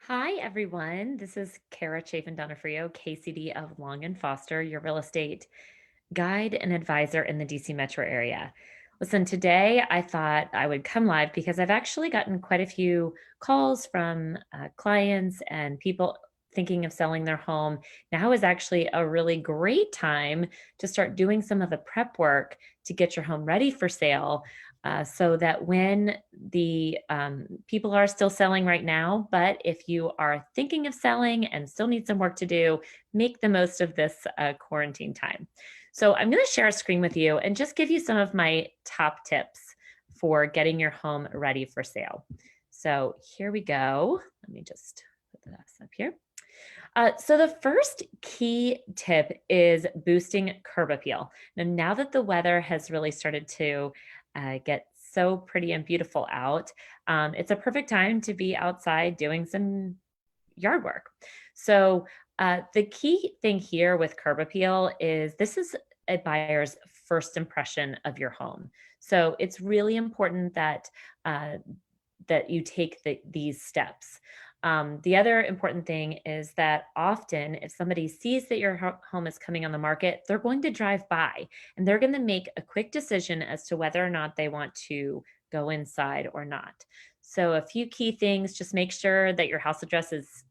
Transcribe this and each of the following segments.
Hi, everyone. This is Kara Chafin Donofrio, KCD of Long and Foster, your real estate guide and advisor in the DC metro area. Listen, today I thought I would come live because I've actually gotten quite a few calls from clients and people thinking of selling their home. Now is actually a really great time to start doing some of the prep work to get your home ready for sale. So that when the people are still selling right now, but if you are thinking of selling and still need some work to do, make the most of this quarantine time. So I'm going to share a screen with you and just give you some of my top tips for getting your home ready for sale. So here we go. Let me just put this up here. So the first key tip is boosting curb appeal. Now that the weather has really started to get so pretty and beautiful out, it's a perfect time to be outside doing some yard work. So the key thing here with curb appeal is this is a buyer's first impression of your home. So it's really important that uh, that you take these steps. The other important thing is that often, if somebody sees that your home is coming on the market, they're going to drive by and they're going to make a quick decision as to whether or not they want to go inside or not. So, a few key things, just make sure that your house address is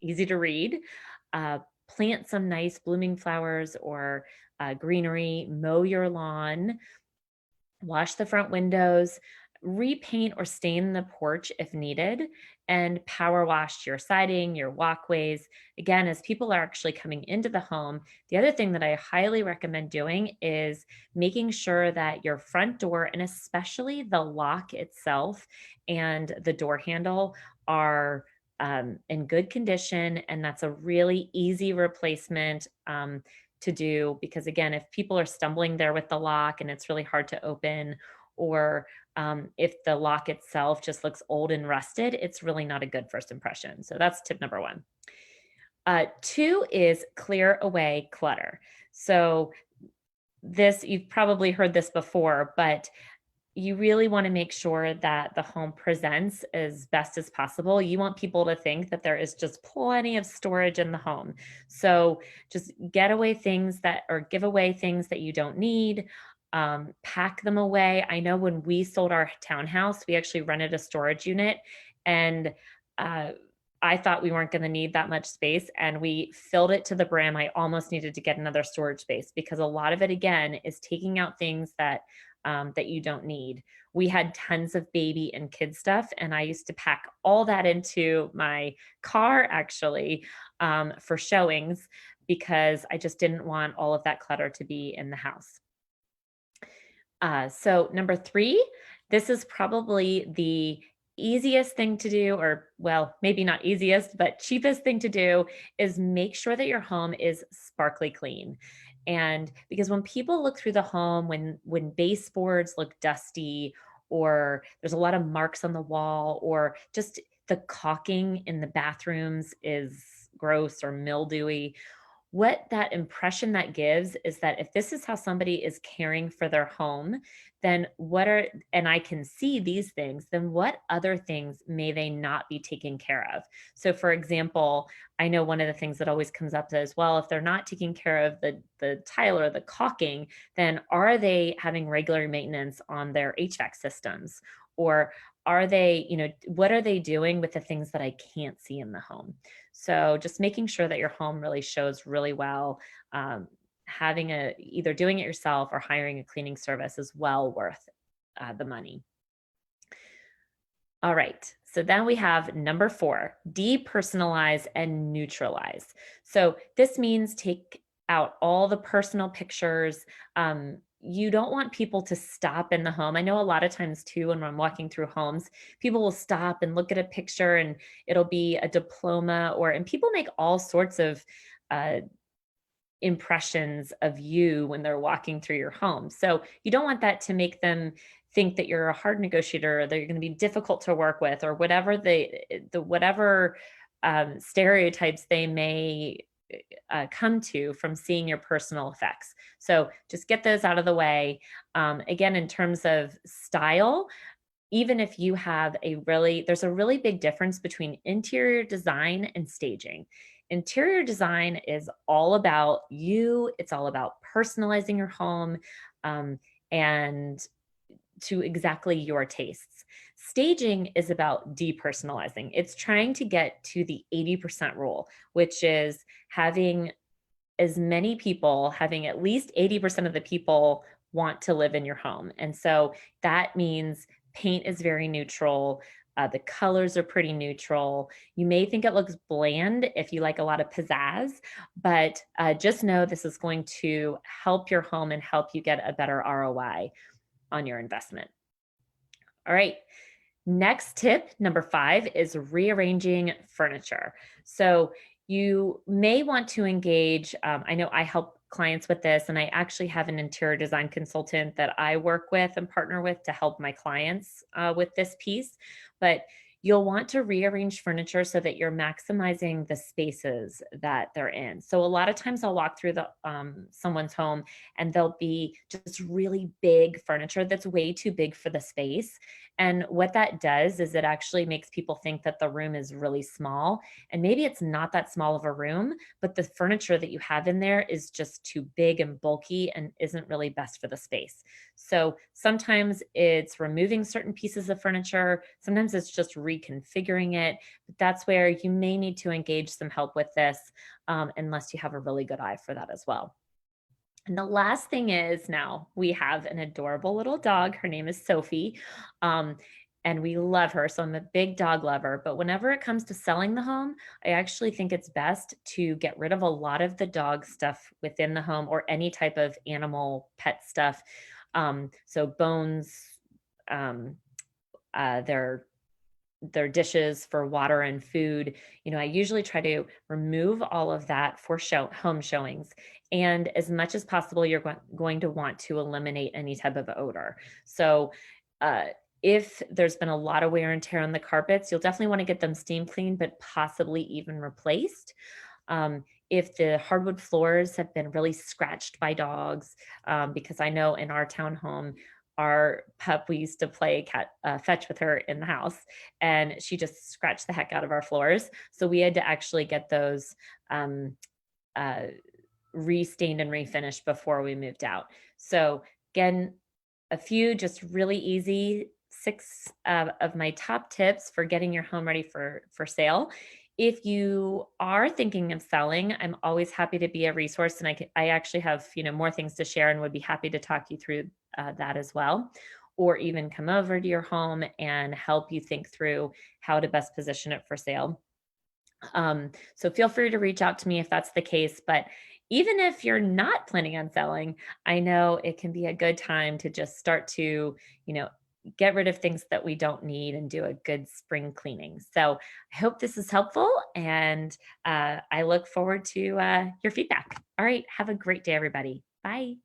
easy to read. Uh, Plant some nice blooming flowers or greenery, mow your lawn, wash the front windows, repaint or stain the porch if needed, and power wash your siding, your walkways. Again, as people are actually coming into the home, the other thing that I highly recommend doing is making sure that your front door and especially the lock itself and the door handle are in good condition. And that's a really easy replacement. To do because again if people are stumbling there with the lock and it's really hard to open or if the lock itself just looks old and rusted, it's really not a good first impression. So that's tip number one. Two is clear away clutter. So this, you've probably heard this before, but you really want to make sure that the home presents as best as possible. You want people to think that there is just plenty of storage in the home. So just get away things that or give away things that you don't need. Pack them away. I know when we sold our townhouse, we actually rented a storage unit and uh, I thought we weren't going to need that much space and we filled it to the brim. I almost needed to get another storage space because a lot of it, again, is taking out things that you don't need. We had tons of baby and kid stuff, and I used to pack all that into my car actually for showings because I just didn't want all of that clutter to be in the house. So, number three, this is probably the easiest thing to do, or well, maybe not easiest, but cheapest thing to do is make sure that your home is sparkly clean. And because when people look through the home, when baseboards look dusty, or there's a lot of marks on the wall, or just the caulking in the bathrooms is gross or mildewy, what that impression that gives is that if this is how somebody is caring for their home, then what are, and I can see these things, then what other things may they not be taking care of? So, for example, I know one of the things that always comes up as well, if they're not taking care of the tile or the caulking, then are they having regular maintenance on their HVAC systems? Or are they, what are they doing with the things that I can't see in the home? So just making sure that your home really shows really well. Having a either doing it yourself or hiring a cleaning service is well worth the money. All right. So then we have number four, depersonalize and neutralize. So this means take out all the personal pictures. You don't want people to stop in the home. I know a lot of times too, when I'm walking through homes, people will stop and look at a picture and it'll be a diploma and people make all sorts of uh, impressions of you when they're walking through your home. So you don't want that to make them think that you're a hard negotiator, or that you're going to be difficult to work with, or whatever the whatever stereotypes they may come to from seeing your personal effects. So just get those out of the way. Again, in terms of style, even if you have there's a really big difference between interior design and staging. Interior design is all about you, it's all about personalizing your home, um, and to exactly your tastes. Staging is about depersonalizing. It's trying to get to the 80% rule, which is having at least 80% of the people want to live in your home. And so that means paint is very neutral. The colors are pretty neutral. You may think it looks bland if you like a lot of pizzazz, but just know this is going to help your home and help you get a better ROI on your investment. All right. Next tip, number 5, is rearranging furniture. So you may want to engage. I know I help clients with this, and I actually have an interior design consultant that I work with and partner with to help my clients with this piece. But you'll want to rearrange furniture so that you're maximizing the spaces that they're in. So a lot of times I'll walk through the someone's home and there'll be just really big furniture that's way too big for the space, and what that does is it actually makes people think that the room is really small. And maybe it's not that small of a room, but the furniture that you have in there is just too big and bulky and isn't really best for the space. So sometimes it's removing certain pieces of furniture, sometimes it's just reconfiguring it. But that's where you may need to engage some help with this, unless you have a really good eye for that as well. And the last thing is, now we have an adorable little dog. Her name is Sophie. Um, and we love her. So I'm a big dog lover. But whenever it comes to selling the home, I actually think it's best to get rid of a lot of the dog stuff within the home or any type of animal pet stuff. So bones, um, their dishes for water and food. I usually try to remove all of that for home showings. And as much as possible, you're going to want to eliminate any type of odor. So, uh, if there's been a lot of wear and tear on the carpets, you'll definitely want to get them steam cleaned, but possibly even replaced. If the hardwood floors have been really scratched by dogs, because I know in our townhome, our pup, we used to play fetch with her in the house, and she just scratched the heck out of our floors. So we had to actually get those um, uh, restained and refinished before we moved out. So again, a few just really easy 6 of my top tips for getting your home ready for sale. If you are thinking of selling, I'm always happy to be a resource, and I actually have more things to share, and would be happy to talk you through that as well, or even come over to your home and help you think through how to best position it for sale. So feel free to reach out to me if that's the case. But even if you're not planning on selling, I know it can be a good time to just start to, you know, get rid of things that we don't need and do a good spring cleaning. So I hope this is helpful, and I look forward to your feedback. All right. Have a great day, everybody. Bye.